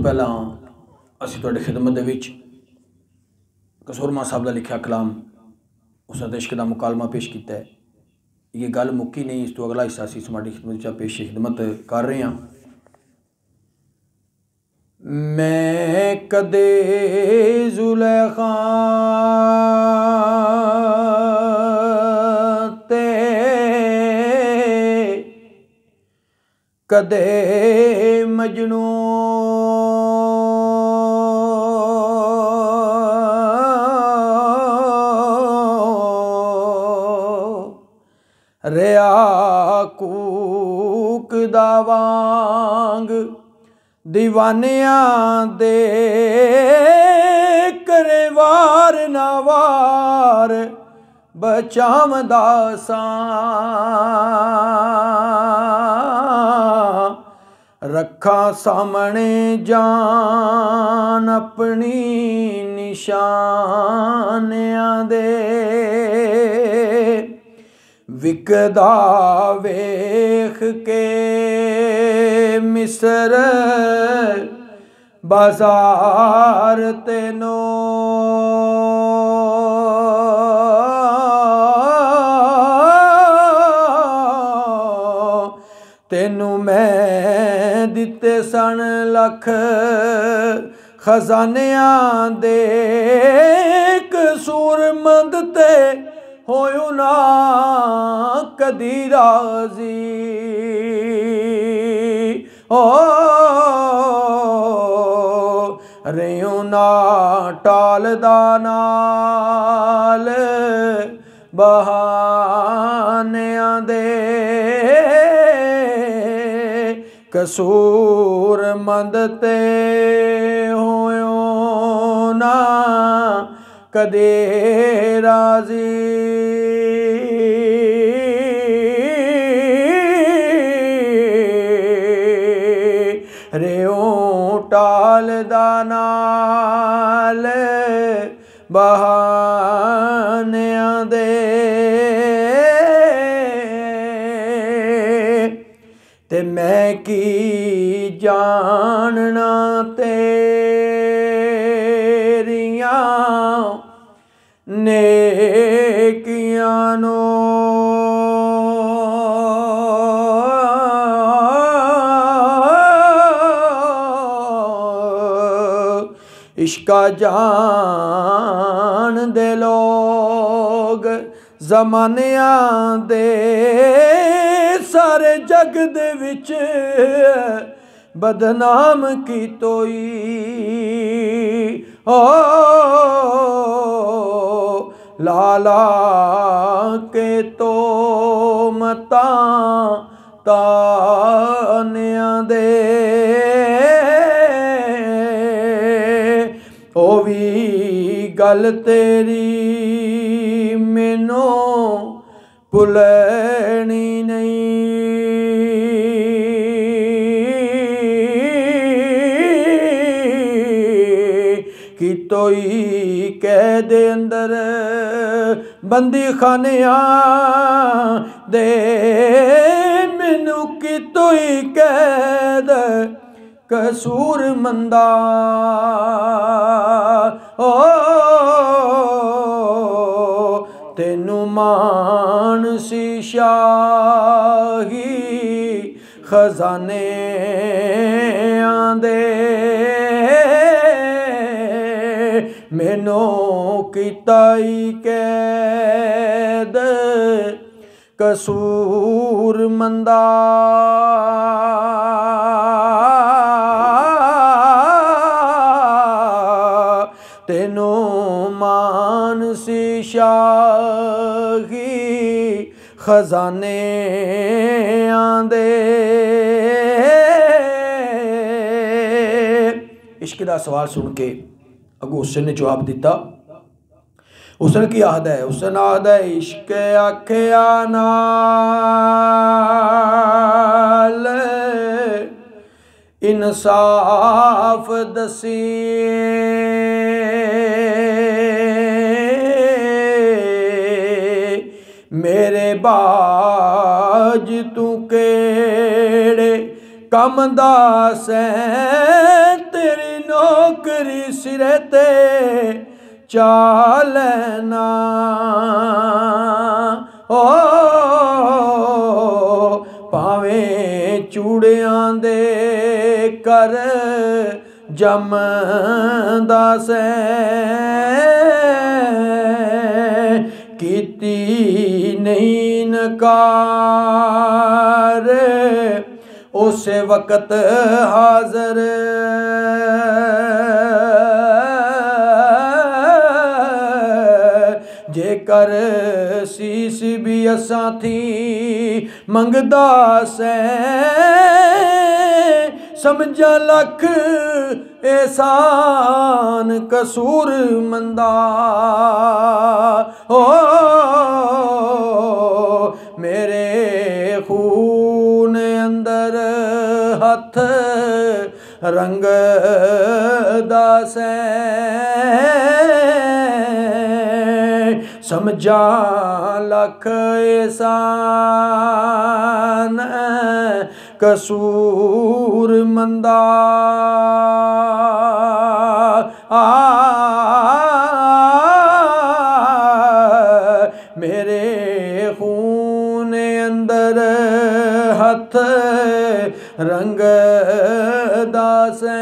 पहला असीं तुहाडी खिदमत दे विच कसूरमा साहब का लिखा कलाम उसने इश्क का मुकालमा पेश किया है। ये गल मुक्की नहीं, इस तो अगला हिस्सा असीं तुहाडी खिदमत पेश खिदमत कर रहे हैं। मैं कदे जुलेखा ते कदे मजनू रिया कूक दा वांग दीवानियां दे करे वार ना वार बचावदा सां। रखा सामने जान अपनी निशानियां दे विकदा वेख के मिस्र बाजार तेनो तेनू मैं दिते सन लख खजानियां दे कसूरमंद ते होयो ना कदी राजी। ओ रेयो ना टालदा नाल बहानियां दे कसूरमंद ते होयो ना कदे राजी। रेओ टालदा नाल बहानियां दे ते मैं की जानना तेरियां नेकियां नो इश्का जान दे लोग ज़मानियां दे सारे जग दे विच बदनाम की तोई। ओ लाला के तो मता तानियां दे ओ भी गल तेरी मैनू भुलनी नहीं कि तोई कह दे अंदर बंदी खानियां दे मैनू कि तोई कैद कसूर मंदा। ओ तेनू मान सी शाही खजाने आंदे मैनू किताई कैद कसूर मंदा। तेनू मान सी शाही खजाने आंदे। इश्क दा सवाल सुन के अगू हुसैन ने जवाब दिता। हुसैन की आखदा है, हुसैन आखदा है इश्क आखिया नाल इंसाफ दसी मेरे बाज तू केड़े कम दा सैं तेरे बकरी सिरे ते चालना ओ भावें चूड़ियां दे कर जमदा से कीती नहीं नकार उस वक्त हाज़र जेकर सीस भी असां थी मंगदा से समझा लख एहसान कसूर मंदा हो मेरे खून अंदर हथ रंग दासे समझा लख एहसान कसूर मंदा मेरे खून अंदर हथ रंग दासे